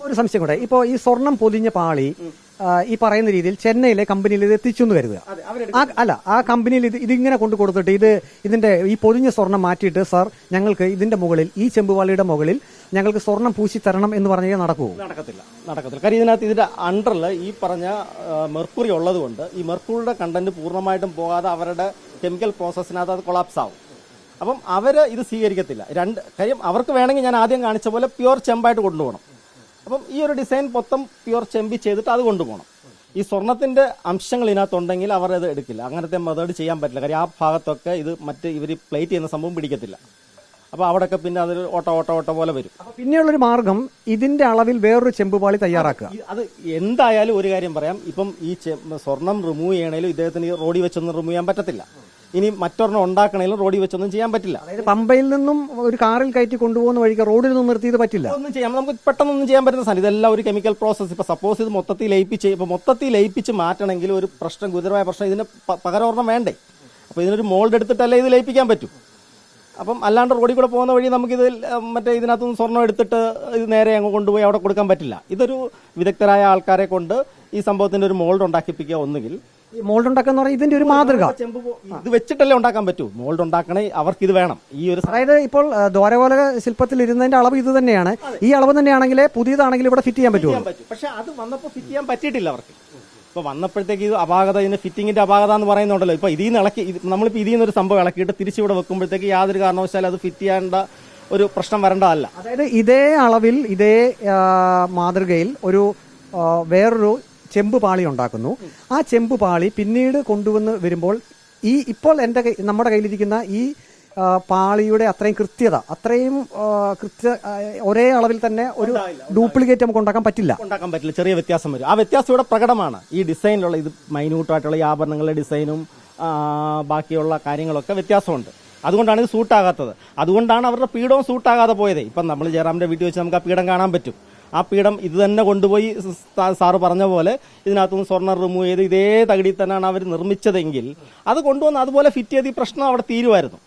ഒരു സംശയം കൂടെ, ഇപ്പോൾ ഈ സ്വർണം പൊതിഞ്ഞ പാളി ഈ പറയുന്ന രീതിയിൽ ചെന്നൈയിലെ കമ്പനിയിൽ ഇത് എത്തിച്ചു എന്ന് കരുതുക. അല്ല, ആ കമ്പനിയിൽ ഇതിങ്ങനെ കൊണ്ടു കൊടുത്തിട്ട് ഇതിന്റെ ഈ പൊതിഞ്ഞ സ്വർണം മാറ്റിയിട്ട് സാർ ഞങ്ങൾക്ക് ഇതിന്റെ മുകളിൽ ഈ ചെമ്പുപാളിയുടെ മുകളിൽ ഞങ്ങൾക്ക് സ്വർണം പൂശി തരണം എന്ന് പറഞ്ഞാൽ നടക്കുമോ? നടക്കത്തില്ല. കാര്യം ഇതിനകത്ത് ഇതിന്റെ അണ്ടറിൽ ഈ പറഞ്ഞ മെർക്കുറി ഉള്ളത് കൊണ്ട് ഈ മെർക്കുറിയുടെ കണ്ടന്റ് പൂർണ്ണമായിട്ടും പോകാതെ അവരുടെ കെമിക്കൽ പ്രോസസ്സിനകത്ത് അത് കൊളാപ്സ് ആവും. അപ്പം അവര് ഇത് സ്വീകരിക്കത്തില്ല. കാര്യം അവർക്ക് വേണമെങ്കിൽ ഞാൻ ആദ്യം കാണിച്ച പോലെ പ്യുവർ ചെമ്പായിട്ട് കൊണ്ടുപോകണം. അപ്പം ഈ ഒരു ഡിസൈൻ മൊത്തം പ്യുവർ ചെമ്പി ചെയ്തിട്ട് അത് കൊണ്ടുപോകണം. ഈ സ്വർണത്തിന്റെ അംശങ്ങൾ ഇതിനകത്തുണ്ടെങ്കിൽ അവർ അത് എടുക്കില്ല. അങ്ങനത്തെ മെത്തേഡ് ചെയ്യാൻ പറ്റില്ല. കാര്യം ആ ഭാഗത്തൊക്കെ ഇത് ഇവർ പ്ലേറ്റ് ചെയ്യുന്ന സംഭവം പിടിക്കത്തില്ല. അപ്പൊ അവിടെയൊക്കെ പിന്നെ അതൊരു ഓട്ട പോലെ വരും. പിന്നെയുള്ളൊരു മാർഗം ഇതിന്റെ അളവിൽ വേറൊരു ചെമ്പുപാളി തയ്യാറാക്കുക. അത് എന്തായാലും ഒരു കാര്യം പറയാം, ഇപ്പം ഈ സ്വർണം റിമൂവ് ചെയ്യണേലും ഇദ്ദേഹത്തിന് റോഡി വെച്ചൊന്നും റിമൂവ് ചെയ്യാൻ പറ്റത്തില്ല. ഇനി മറ്റൊരെണ്ണം ഉണ്ടാക്കണേലും റോഡിൽ വെച്ചൊന്നും ചെയ്യാൻ പറ്റില്ല. അതായത് പമ്പയിൽ നിന്നും ഒരു കാറിൽ കയറ്റി കൊണ്ടുപോകുന്ന വഴിക്ക് റോഡിൽ നിന്നും നിർത്തിയത് പറ്റില്ല. ഒന്നും ചെയ്യാം, നമുക്ക് പെട്ടെന്നൊന്നും ചെയ്യാൻ പറ്റുന്ന സാധനം. ഇതെല്ലാം ഒരു കെമിക്കൽ പ്രോസസ്. ഇപ്പൊ സപ്പോസ് ഇത് മൊത്തത്തിൽ ലയിപ്പിച്ച് മാറ്റണമെങ്കിൽ ഒരു പ്രശ്നം, ഗുരുതരമായ പ്രശ്നം, ഇതിന് പകരം വേണ്ടേ? അപ്പൊ ഇതിനൊരു മോൾഡ് എടുത്തിട്ടല്ലേ ഇത് ലയിപ്പിക്കാൻ പറ്റും. അപ്പം അല്ലാണ്ട് റോഡിൽ കൂടെ പോകുന്ന വഴി നമുക്കിത് ഇതിനകത്തുനിന്ന് സ്വർണ്ണം എടുത്തിട്ട് ഇത് നേരെ അങ്ങ് കൊണ്ടുപോയി അവിടെ കൊടുക്കാൻ പറ്റില്ല. ഇതൊരു വിദഗ്ധരായ ആൾക്കാരെ കൊണ്ട് ഈ സംഭവത്തിന്റെ ഒരു മോൾഡ് ഉണ്ടാക്കിപ്പിക്കുക. ഒന്നുകിൽ ഈ മോൾഡ് ഉണ്ടാക്കാന്ന് പറഞ്ഞാൽ ഇതിന്റെ ഒരു മാതൃക ഇത് വെച്ചിട്ടല്ലേ ഉണ്ടാക്കാൻ പറ്റൂ. മോൾഡ് ഉണ്ടാക്കണേ അവർക്ക് ഇത് വേണം. ഈ ഒരു അതായത് ഇപ്പോൾ ദ്വാരപാലക ശില്പത്തിൽ ഇരുന്നതിന്റെ അളവ് ഇത് തന്നെയാണ്. ഈ അളവ് തന്നെയാണെങ്കിൽ പുതിയതാണെങ്കിൽ ഇവിടെ ഫിറ്റ് ചെയ്യാൻ പറ്റുമോ? പക്ഷെ അത് വന്നപ്പോൾ ഫിറ്റ് ചെയ്യാൻ പറ്റിയിട്ടില്ല അവർക്ക്. ഇപ്പൊ വന്നപ്പോഴത്തേക്ക് ഇത് അപാകത, ഇതിന്റെ ഫിറ്റിംഗിന്റെ അപാകത എന്ന് പറയുന്നുണ്ടല്ലോ. ഇപ്പൊ ഇതിന്ന് ഇളക്കി, നമ്മളിപ്പോ ഇതിന്ന് ഒരു സംഭവം ഇളക്കിയിട്ട് തിരിച്ചിവിടെ വെക്കുമ്പോഴത്തേക്ക് യാതൊരു കാരണവശാലും അത് ഫിറ്റ് ചെയ്യേണ്ട ഒരു പ്രശ്നം വരേണ്ടതല്ല. അതായത് ഇതേ അളവിൽ ഇതേ മാതൃകയിൽ ഒരു വേറൊരു ചെമ്പുപാളി ഉണ്ടാക്കുന്നു. ആ ചെമ്പുപാളി പിന്നീട് കൊണ്ടുവന്ന് വരുമ്പോൾ ഇപ്പോൾ നമ്മുടെ കയ്യിലിരിക്കുന്ന ഈ പാളിയുടെ അത്രയും കൃത്യത, ഒരേ അളവിൽ തന്നെ ഒരു ഡ്യൂപ്ലിക്കേറ്റ് നമുക്ക് ഉണ്ടാക്കാൻ പറ്റില്ല. ചെറിയ വ്യത്യാസം വരും. ആ വ്യത്യാസം ഇവിടെ പ്രകടമാണ്. ഈ ഡിസൈനിലുള്ള ഇത് മൈന്യൂട്ടായിട്ടുള്ള ഈ ആഭരണങ്ങളുടെ ഡിസൈനും ബാക്കിയുള്ള കാര്യങ്ങളൊക്കെ വ്യത്യാസമുണ്ട്. അതുകൊണ്ടാണ് ഇത് സൂട്ടാകാത്തത്. അതുകൊണ്ടാണ് അവരുടെ പീഠവും സൂട്ടാകാതെ പോയത്. ഇപ്പം നമ്മൾ ജയറാമിന്റെ വീട്ടിൽ വെച്ച് നമുക്ക് ആ പീഠം കാണാൻ പറ്റും. ആ പീഠം ഇത് തന്നെ കൊണ്ടുപോയി സാറ് പറഞ്ഞ പോലെ ഇതിനകത്തുനിന്ന് സ്വർണ്ണം റിമൂവ് ചെയ്ത് ഇതേ തകിടിൽ തന്നെയാണ് അവർ നിർമ്മിച്ചതെങ്കിൽ അത് കൊണ്ടുവന്ന് അതുപോലെ ഫിറ്റ് ചെയ്ത് ഈ പ്രശ്നം അവിടെ തീരുമായിരുന്നു.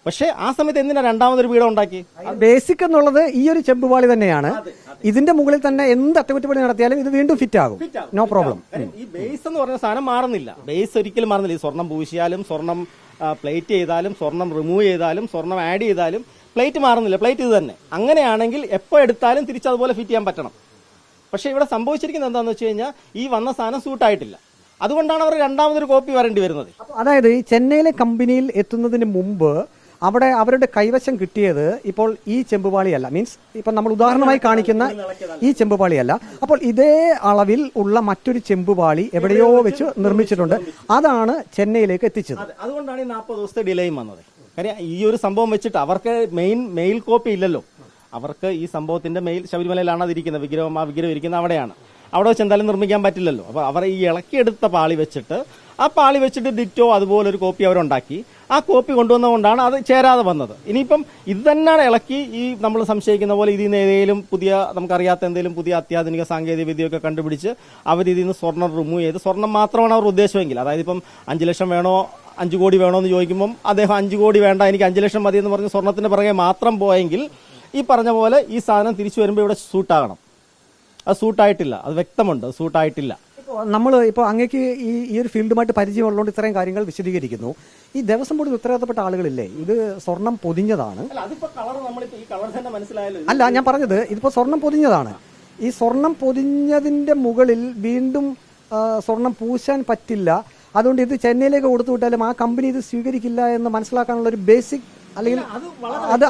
പക്ഷേ ആ സമയത്ത് എന്തിനാ രണ്ടാമതൊരു പീഠം ഉണ്ടാക്കി? ബേസിക് എന്നുള്ളത് ഈ ഒരു ചെമ്പുപാളി തന്നെയാണ്. ഇതിന്റെ മുകളിൽ തന്നെ എന്ത് അറ്റകുറ്റപ്പണി നടത്തിയാലും ഇത് വീണ്ടും ഫിറ്റ് ആകും, നോ പ്രോബ്ലം. ഈ ബേസ് എന്ന് പറഞ്ഞ സാധനം മാറുന്നില്ല. ബേസ് ഒരിക്കലും മാറുന്നില്ല. ഈ സ്വർണം പൂശിയാലും, സ്വർണം പ്ലേറ്റ് ചെയ്താലും, സ്വർണം റിമൂവ് ചെയ്താലും, സ്വർണം ആഡ് ചെയ്താലും പ്ലേറ്റ് മാറുന്നില്ല. പ്ലേറ്റ് ഇത് തന്നെ. അങ്ങനെയാണെങ്കിൽ എപ്പോൾ എടുത്താലും തിരിച്ചതുപോലെ ഫിറ്റ് ചെയ്യാൻ പറ്റണം. പക്ഷേ ഇവിടെ സംഭവിച്ചിരിക്കുന്നത് എന്താണെന്ന് വെച്ച് കഴിഞ്ഞാൽ ഈ വന്ന സാധനം സൂട്ടായിട്ടില്ല. അതുകൊണ്ടാണ് അവർ രണ്ടാമതൊരു കോപ്പി വരേണ്ടി വരുന്നത്. അതായത് ഈ ചെന്നൈയിലെ കമ്പനിയിൽ എത്തുന്നതിന് മുമ്പ് അവിടെ അവരുടെ കൈവശം കിട്ടിയത് ഇപ്പോൾ ഈ ചെമ്പുപാളിയല്ല, മീൻസ് ഇപ്പം നമ്മൾ ഉദാഹരണമായി കാണിക്കുന്ന ഈ ചെമ്പുപാളിയല്ല. അപ്പോൾ ഇതേ അളവിൽ ഉള്ള മറ്റൊരു ചെമ്പുപാളി എവിടെയോ വെച്ച് നിർമ്മിച്ചിട്ടുണ്ട്. അതാണ് ചെന്നൈയിലേക്ക് എത്തിച്ചത്. അതുകൊണ്ടാണ് ഈ 40 ദിവസത്തെ ഡിലേയും വന്നത്. കാര്യം ഈ ഒരു സംഭവം വെച്ചിട്ട് അവർക്ക് മെയിൽ കോപ്പി ഇല്ലല്ലോ. അവർക്ക് ഈ സംഭവത്തിന്റെ മെയിൽ ശബരിമലയിലാണ് അതിരിക്കുന്നത്. വിഗ്രഹം ഇരിക്കുന്നത് അവിടെയാണ്. അവിടെ വെച്ച് എന്തായാലും നിർമ്മിക്കാൻ പറ്റില്ലല്ലോ. അപ്പോൾ അവർ ഈ ഇളക്കിയെടുത്ത പാളി വെച്ചിട്ട് ഡിറ്റോ അതുപോലെ ഒരു കോപ്പി അവരുണ്ടാക്കി. ആ കോപ്പി കൊണ്ടുവന്നുകൊണ്ടാണ് അത് ചേരാതെ വന്നത്. ഇനിയിപ്പം ഇത് തന്നെയാണ് ഇളക്കി ഈ നമ്മൾ സംശയിക്കുന്ന പോലെ ഇതിൽ നിന്ന് ഏതെങ്കിലും നമുക്കറിയാത്ത എന്തെങ്കിലും പുതിയ അത്യാധുനിക സാങ്കേതിക വിദ്യയൊക്കെ കണ്ടുപിടിച്ച് ഇതിൽ നിന്ന് സ്വർണ്ണം റിമൂവ് ചെയ്ത് സ്വർണ്ണം മാത്രമാണ് അവർ ഉദ്ദേശമെങ്കിൽ, അതായത് ഇപ്പം 5 ലക്ഷം വേണോ 5 കോടി വേണോ എന്ന് ചോദിക്കുമ്പം അദ്ദേഹം 5 കോടി വേണ്ട, എനിക്ക് 5 ലക്ഷം മതി എന്ന് പറഞ്ഞ് സ്വർണത്തിന്റെ പിറകെ മാത്രം പോയെങ്കിൽ ഈ പറഞ്ഞ പോലെ ഈ സാധനം തിരിച്ചു വരുമ്പോൾ ഇവിടെ സൂട്ടാകണം. അത് സൂട്ടായിട്ടില്ല. അത് വ്യക്തമുണ്ട്, സൂട്ടായിട്ടില്ല. നമ്മൾ ഇപ്പോൾ അങ്ങേക്ക് ഈ ഒരു ഫീൽഡുമായിട്ട് പരിചയമുള്ളതുകൊണ്ട് ഇത്രയും കാര്യങ്ങൾ വിശദീകരിക്കുന്നു. ഈ ദേവസ്വം ബോർഡിൽ ഉത്തരവാദിത്തപ്പെട്ട ആളുകളില്ലേ, ഇത് സ്വർണം പൊതിഞ്ഞതാണ്. അല്ല, ഞാൻ പറഞ്ഞത് ഇതിപ്പോ സ്വർണം പൊതിഞ്ഞതാണ്. ഈ സ്വർണം പൊതിഞ്ഞതിന്റെ മുകളിൽ വീണ്ടും സ്വർണം പൂശാൻ പറ്റില്ല. അതുകൊണ്ട് ഇത് ചെന്നൈയിലേക്ക് കൊടുത്തു വിട്ടാലും ആ കമ്പനി ഇത് സ്വീകരിക്കില്ല എന്ന് മനസ്സിലാക്കാനുള്ള ഒരു ബേസിക്, അല്ലെങ്കിൽ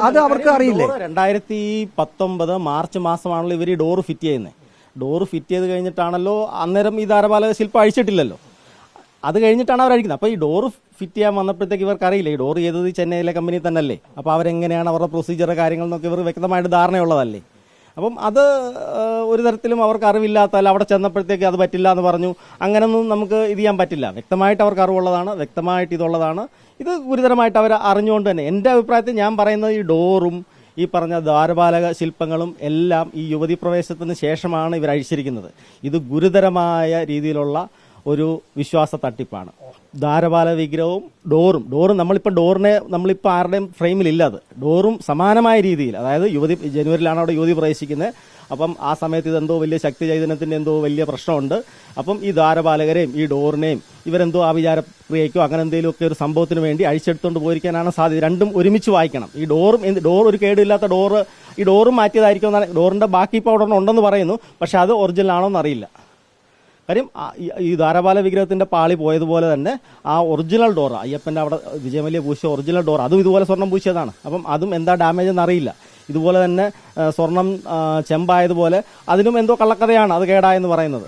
അത് അവർക്ക് അറിയില്ലേ? 2019 മാർച്ച് മാസമാണല്ലോ ഇവർ ഈ ഡോറ് ഫിറ്റ് ചെയ്യുന്നത്. ഡോറ് ഫിറ്റ് ചെയ്ത് കഴിഞ്ഞിട്ടാണല്ലോ, അന്നേരം ഈ ദ്വാരപാലക ശില്പം അഴിച്ചിട്ടില്ലല്ലോ, അത് കഴിഞ്ഞിട്ടാണ് അവർ അഴിക്കുന്നത്. അപ്പോൾ ഈ ഡോറ് ഫിറ്റ് ചെയ്യാൻ വന്നപ്പോഴത്തേക്ക് ഇവർക്ക് അറിയില്ല ഈ ഡോറ് ചെയ്തത് ചെന്നൈയിലെ കമ്പനി തന്നെയല്ലേ. അപ്പോൾ അവരെങ്ങനെയാണ് അവരുടെ പ്രൊസീജിയർ കാര്യങ്ങൾ എന്നൊക്കെ ഇവർ വ്യക്തമായിട്ട് ധാരണയുള്ളതല്ലേ. അപ്പം അത് ഒരു തരത്തിലും അവർക്ക് അറിവില്ലാത്തല്ല. അവിടെ ചെന്നപ്പോഴത്തേക്ക് അത് പറ്റില്ല എന്ന് പറഞ്ഞു. അങ്ങനെയൊന്നും നമുക്ക് ഇത് ചെയ്യാൻ പറ്റില്ല. വ്യക്തമായിട്ട് അവർക്ക് അറിവുള്ളതാണ്, വ്യക്തമായിട്ട് ഇതുള്ളതാണ്. ഇത് ഗുരുതരമായിട്ട് അവർ അറിഞ്ഞുകൊണ്ട് തന്നെ, എൻ്റെ അഭിപ്രായത്തിൽ ഞാൻ പറയുന്നത് ഈ ഡോറും ഈ പറഞ്ഞ ദ്വാരപാലക ശില്പങ്ങളും എല്ലാം ഈ യുവതി പ്രവേശത്തിന് ശേഷമാണ് ഇവർ അഴിച്ചിരിക്കുന്നത്. ഇത് ഗുരുതരമായ രീതിയിലുള്ള ഒരു വിശ്വാസ തട്ടിപ്പാണ്. ദ്വാരപാല വിഗ്രഹവും ഡോറും നമ്മളിപ്പോൾ ആരുടെയും ഫ്രെയിമിലില്ല. അത് ഡോറും സമാനമായ രീതിയിൽ, അതായത് ജനുവരിയിലാണ് അവിടെ യുവതി പ്രവേശിക്കുന്നത്. അപ്പം ആ സമയത്ത് ഇതെന്തോ വലിയ ശക്തി ചൈതന്യത്തിൻ്റെ എന്തോ വലിയ പ്രശ്നമുണ്ട്. അപ്പം ഈ ദ്വാരപാലകരെയും ഈ ഡോറിനെയും ഇവരെന്തോ ആഭിചാരക്രിയയ്ക്കോ അങ്ങനെ എന്തെങ്കിലുമൊക്കെ ഒരു സംഭവത്തിന് വേണ്ടി അഴിച്ചെടുത്തുകൊണ്ട് പോയിരിക്കാനാണ് സാധ്യത. രണ്ടും ഒരുമിച്ച് വായിക്കണം. ഈ ഡോർ ഒരു കേടില്ലാത്ത ഈ ഡോറും മാറ്റിയതായിരിക്കും എന്നാണ്. ഡോറിൻ്റെ ബാക്കി ഇപ്പോൾ അവിടെ ഉണ്ടെന്ന് പറയുന്നു, പക്ഷെ അത് ഒറിജിനൽ ആണോ എന്നറിയില്ല. കാര്യം ഈ ദ്വാരപാല വിഗ്രഹത്തിന്റെ പാളി പോയതുപോലെ തന്നെ ആ ഒറിജിനൽ ഡോർ, അയ്യപ്പന്റെ അവിടെ വിജയമല്യ പൂശിയ ഒറിജിനൽ ഡോർ, അതും ഇതുപോലെ സ്വർണം പൂശിയതാണ്. അപ്പം അതും എന്താ ഡാമേജ് എന്നറിയില്ല. ഇതുപോലെ തന്നെ സ്വർണം ചെമ്പായതുപോലെ അതിനും എന്തോ കള്ളക്കഥയാണ് അത് കേടായെന്ന് പറയുന്നത്.